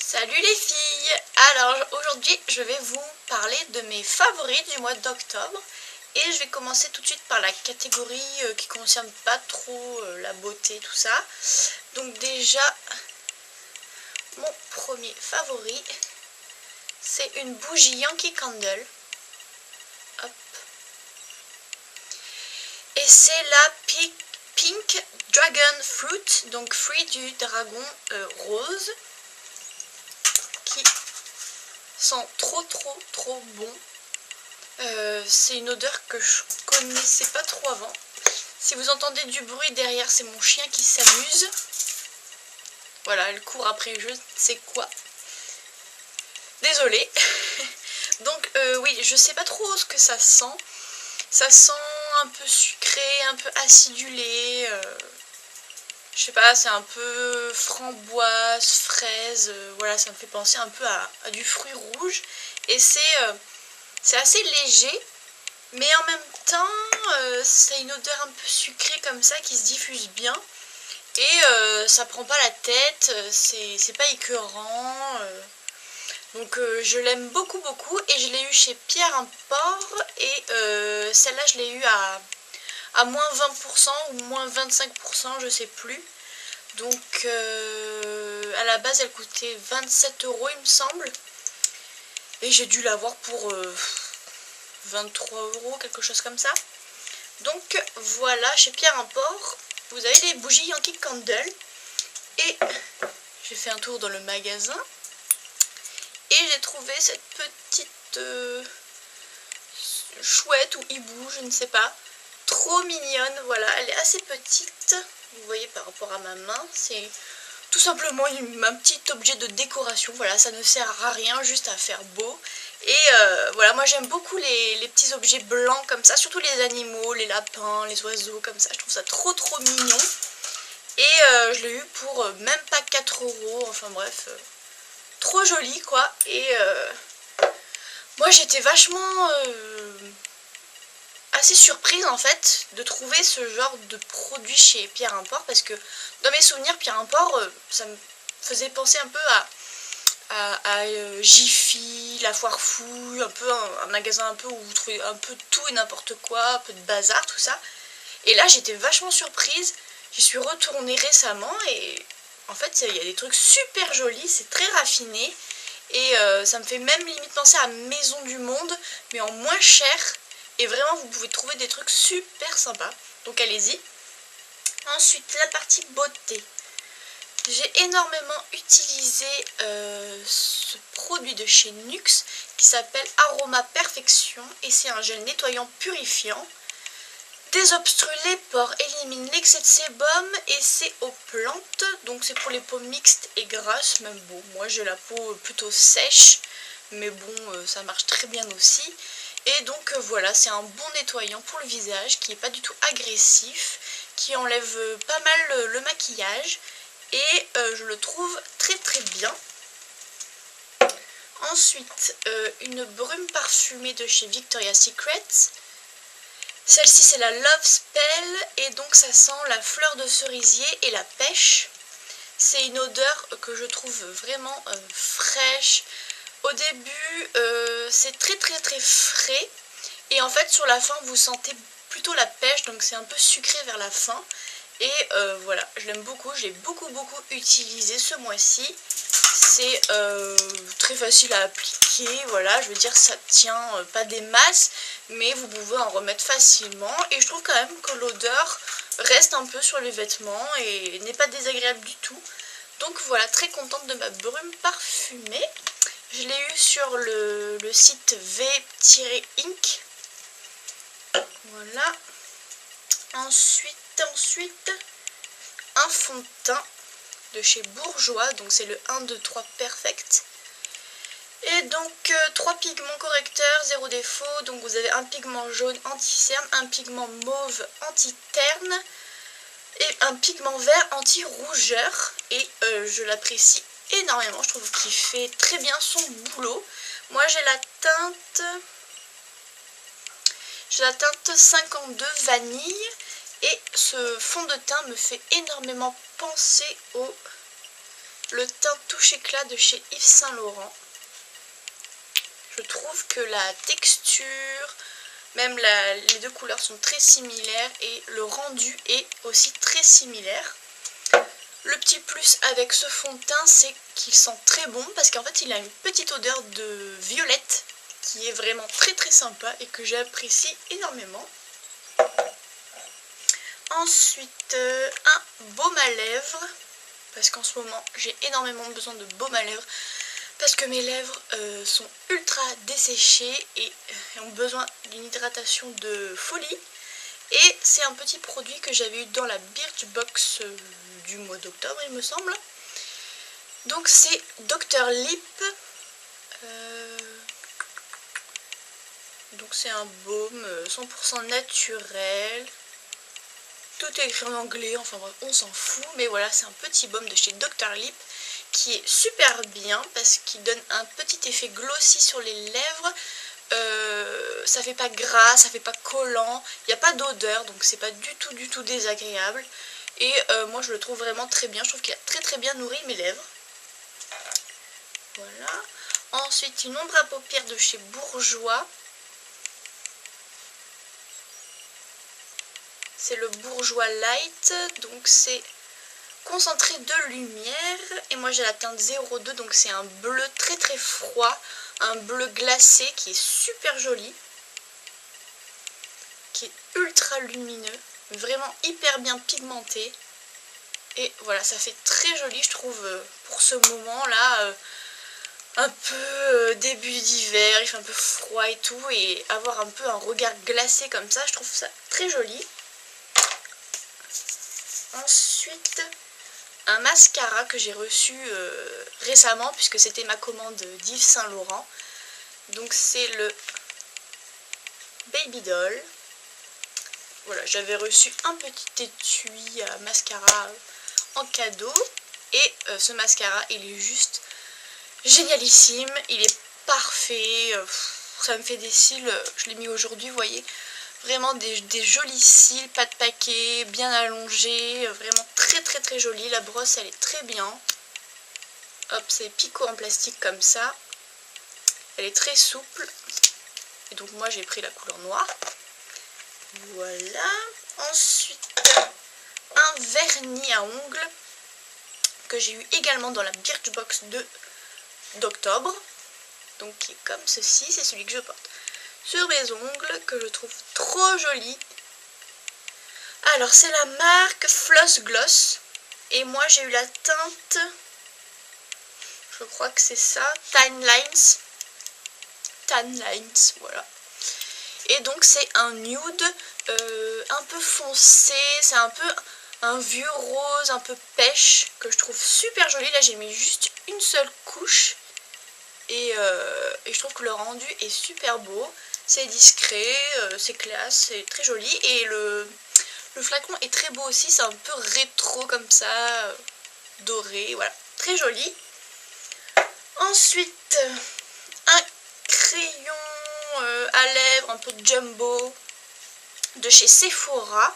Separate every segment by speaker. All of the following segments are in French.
Speaker 1: Salut les filles! Alors aujourd'hui je vais vous parler de mes favoris du mois d'octobre et je vais commencer tout de suite par la catégorie qui concerne pas trop la beauté, tout ça. Donc déjà mon premier favori c'est une bougie Yankee Candle. Hop. Et c'est la Pink Dragon Fruit, donc fruit du dragon rose, qui sent trop bon. C'est une odeur que je connaissais pas trop avant. Si vous entendez du bruit derrière, c'est mon chien qui s'amuse. Voilà, elle court après je ne sais quoi. Désolée. Donc oui, je sais pas trop ce que ça sent. Ça sent un peu sucré, un peu acidulé. Je sais pas, c'est un peu framboise, fraise. Voilà, ça me fait penser un peu à du fruit rouge. Et c'est assez léger. Mais en même temps, ça a une odeur un peu sucrée comme ça qui se diffuse bien. Et ça prend pas la tête, c'est pas écœurant. Donc je l'aime beaucoup et je l'ai eu chez Pierre Import. Et celle-là je l'ai eu à moins 20% ou moins 25%, je sais plus. Donc à la base elle coûtait 27 € il me semble. Et j'ai dû l'avoir pour 23 €, quelque chose comme ça. Donc voilà, chez Pierre Import, vous avez des bougies Yankee Candle. Et j'ai fait un tour dans le magasin. Et j'ai trouvé cette petite chouette ou hibou, je ne sais pas. Trop mignonne, voilà, elle est assez petite. Vous voyez par rapport à ma main, c'est tout simplement un petit objet de décoration. Voilà, ça ne sert à rien, juste à faire beau. Et voilà, moi j'aime beaucoup les petits objets blancs comme ça, surtout les animaux, les lapins, les oiseaux comme ça. Je trouve ça trop mignon. Et je l'ai eu pour même pas 4 €, enfin bref, trop joli quoi. Et moi j'étais vachement assez surprise en fait de trouver ce genre de produit chez Pierre Import, parce que dans mes souvenirs Pierre Import ça me faisait penser un peu à Jiffy, la Foire Fouille, un peu un magasin un peu où vous trouvez un peu tout et n'importe quoi, un peu de bazar, tout ça. Et là j'étais vachement surprise, j'y suis retournée récemment et en fait il y a des trucs super jolis, c'est très raffiné. Et ça me fait même limite penser à Maison du Monde, mais en moins cher. Et vraiment, vous pouvez trouver des trucs super sympas. Donc allez-y. Ensuite, la partie beauté. J'ai énormément utilisé ce produit de chez Nuxe qui s'appelle Aroma Perfection. Et c'est un gel nettoyant purifiant. Désobstrue les pores, élimine l'excès de sébum et c'est aux plantes. Donc c'est pour les peaux mixtes et grasses. Même bon, moi j'ai la peau plutôt sèche, mais bon, ça marche très bien aussi. Et donc voilà, c'est un bon nettoyant pour le visage qui n'est pas du tout agressif, qui enlève pas mal le maquillage. Et je le trouve très bien. Ensuite, une brume parfumée de chez Victoria's Secret. Celle-ci c'est la Love Spell et donc ça sent la fleur de cerisier et la pêche. C'est une odeur que je trouve vraiment fraîche. Au début c'est très frais et en fait sur la fin vous sentez plutôt la pêche, donc c'est un peu sucré vers la fin. Et voilà, je l'aime beaucoup, je l'ai beaucoup utilisé ce mois-ci. C'est très facile à appliquer, voilà, je veux dire ça tient pas des masses, mais vous pouvez en remettre facilement. Et je trouve quand même que l'odeur reste un peu sur les vêtements et n'est pas désagréable du tout. Donc voilà, très contente de ma brume parfumée. Je l'ai eu sur le site V-Ink. Voilà. Ensuite, un fond de teint de chez Bourjois, donc c'est le 1, 2, 3 Perfect. Et donc 3 pigments correcteurs, 0 défaut. Donc vous avez un pigment jaune anti-cerne, un pigment mauve anti-terne et un pigment vert anti-rougeur. Et je l'apprécie énormément, je trouve qu'il fait très bien son boulot. Moi j'ai la teinte 52 vanille. Et ce fond de teint me fait énormément penser au le teint touche éclat de chez Yves Saint Laurent. Je trouve que la texture, même les deux couleurs sont très similaires et le rendu est aussi très similaire. Le petit plus avec ce fond de teint, c'est qu'il sent très bon parce qu'en fait il a une petite odeur de violette qui est vraiment très très sympa et que j'apprécie énormément. Ensuite, un baume à lèvres, parce qu'en ce moment j'ai énormément besoin de baume à lèvres parce que mes lèvres sont ultra desséchées et ont besoin d'une hydratation de folie. Et c'est un petit produit que j'avais eu dans la Birchbox du mois d'octobre, il me semble. Donc c'est Dr Lip. Donc c'est un baume 100% naturel. Tout est écrit en anglais, enfin bref, on s'en fout. Mais voilà, c'est un petit baume de chez Dr Lip qui est super bien parce qu'il donne un petit effet glossy sur les lèvres. Ça fait pas gras, ça fait pas collant, il n'y a pas d'odeur, donc c'est pas du tout désagréable. Et moi je le trouve vraiment très bien, je trouve qu'il a très bien nourri mes lèvres. Voilà. Ensuite une ombre à paupières de chez Bourjois. C'est le Bourjois Light, donc c'est concentré de lumière. Et moi j'ai la teinte 02, donc c'est un bleu très froid, un bleu glacé qui est super joli, qui est ultra lumineux, vraiment hyper bien pigmenté. Et voilà, ça fait très joli je trouve pour ce moment là, un peu début d'hiver, il fait un peu froid et tout, et avoir un peu un regard glacé comme ça, je trouve ça très joli. Ensuite, un mascara que j'ai reçu récemment puisque c'était ma commande d'Yves Saint Laurent. Donc c'est le Baby Doll. Voilà, j'avais reçu un petit étui à mascara en cadeau. Et ce mascara, il est juste génialissime. Il est parfait. Ça me fait des cils, je l'ai mis aujourd'hui, vous voyez. Vraiment des jolis cils, pas de paquet, bien allongés, vraiment très joli. La brosse elle est très bien. Hop, c'est picot en plastique comme ça. Elle est très souple. Et donc moi j'ai pris la couleur noire. Voilà. Ensuite, un vernis à ongles que j'ai eu également dans la Birchbox d'octobre. Donc qui est comme ceci, c'est celui que je porte sur mes ongles, que je trouve trop joli. Alors c'est la marque Floss Gloss et moi j'ai eu la teinte, je crois que c'est ça, Tan Lines, voilà. Et donc c'est un nude un peu foncé, c'est un peu un vieux rose un peu pêche que je trouve super joli. Là j'ai mis juste une seule couche et je trouve que le rendu est super beau. C'est discret, c'est classe, c'est très joli. Et le flacon est très beau aussi, c'est un peu rétro comme ça, doré, voilà, très joli. Ensuite, un crayon à lèvres un peu jumbo de chez Sephora.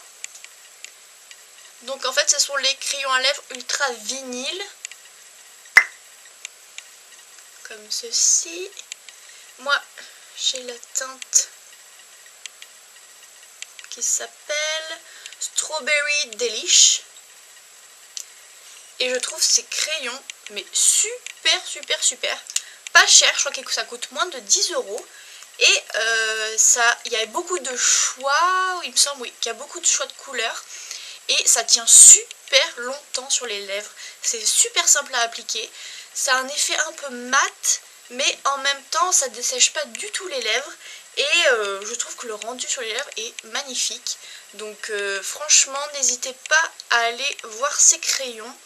Speaker 1: Donc en fait ce sont les crayons à lèvres ultra vinyle, comme ceci. Moi j'ai la teinte qui s'appelle Strawberry Delish. Et je trouve ces crayons mais super. Pas cher, je crois que ça coûte moins de 10 €. Et il y a beaucoup de choix, il me semble oui, qu'il y a beaucoup de choix de couleurs. Et ça tient super longtemps sur les lèvres. C'est super simple à appliquer. Ça a un effet un peu mat, mais en même temps ça ne dessèche pas du tout les lèvres. Et je trouve que le rendu sur les lèvres est magnifique. Donc franchement n'hésitez pas à aller voir ces crayons.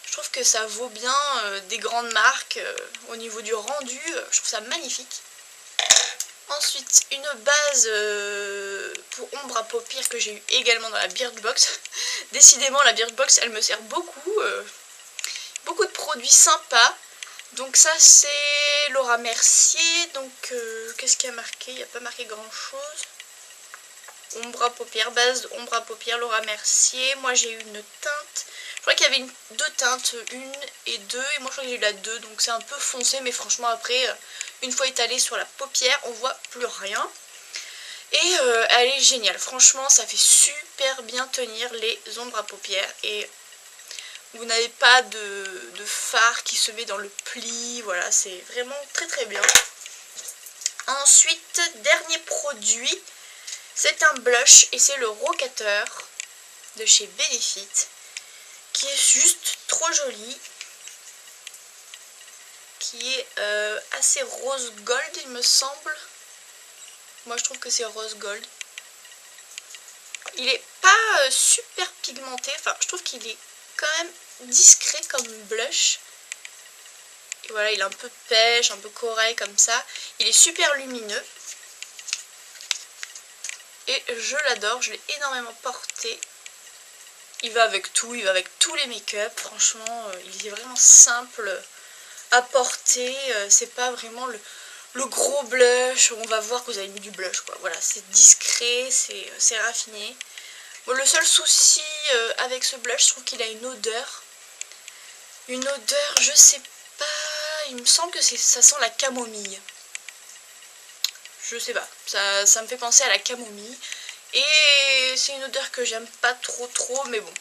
Speaker 1: Je trouve que ça vaut bien des grandes marques au niveau du rendu. Je trouve ça magnifique. Ensuite une base pour ombre à paupières que j'ai eu également dans la Birchbox. Décidément la Birchbox elle me sert beaucoup. Beaucoup de produits sympas. Donc ça c'est Laura Mercier. Donc qu'est-ce qu'il y a marqué? Il n'y a pas marqué grand chose. Ombre à paupières, base ombre à paupières Laura Mercier. Moi j'ai eu une teinte, je crois qu'il y avait deux teintes, une et deux, et moi je crois que j'ai eu la 2, donc c'est un peu foncé, mais franchement après, une fois étalée sur la paupière, on voit plus rien. Et elle est géniale, franchement ça fait super bien tenir les ombres à paupières, et vous n'avez pas de fard qui se met dans le pli, voilà, c'est vraiment très très bien. Ensuite, dernier produit, c'est un blush, et c'est le Rocateur de chez Benefit, qui est juste trop joli, qui est assez rose gold il me semble. Moi je trouve que c'est rose gold. Il est pas super pigmenté, enfin je trouve qu'il est quand même discret comme blush. Et voilà, il est un peu pêche, un peu corail comme ça. Il est super lumineux. Et je l'adore, je l'ai énormément porté. Il va avec tout, il va avec tous les make-up. Franchement, il est vraiment simple à porter. C'est pas vraiment le gros blush. On va voir que vous avez mis du blush, quoi. Voilà, c'est discret, c'est raffiné. Bon, le seul souci avec ce blush, je trouve qu'il a une odeur. Une odeur, je sais pas. Il me semble que ça sent la camomille. Je sais pas, ça me fait penser à la camomille. Et c'est une odeur que j'aime pas trop, mais bon.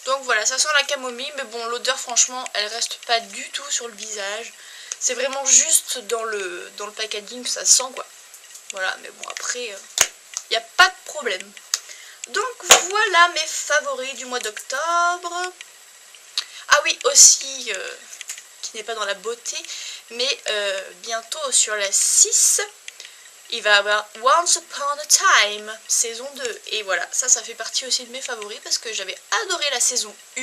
Speaker 1: Donc voilà, ça sent la camomille, mais bon, l'odeur franchement, elle reste pas du tout sur le visage. C'est vraiment juste dans le packaging que ça sent, quoi. Voilà, mais bon, après, il n'y a pas de problème. Donc voilà mes favoris du mois d'octobre. Ah oui, aussi, qui n'est pas dans la beauté, mais bientôt sur la 6, il va y avoir Once Upon a Time, saison 2. Et voilà, ça fait partie aussi de mes favoris parce que j'avais adoré la saison 1.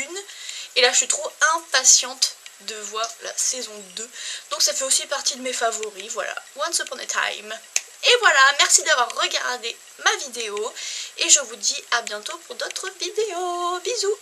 Speaker 1: Et là, je suis trop impatiente de voir la saison 2. Donc ça fait aussi partie de mes favoris, voilà, Once Upon a Time. Et voilà, merci d'avoir regardé ma vidéo. Et je vous dis à bientôt pour d'autres vidéos. Bisous!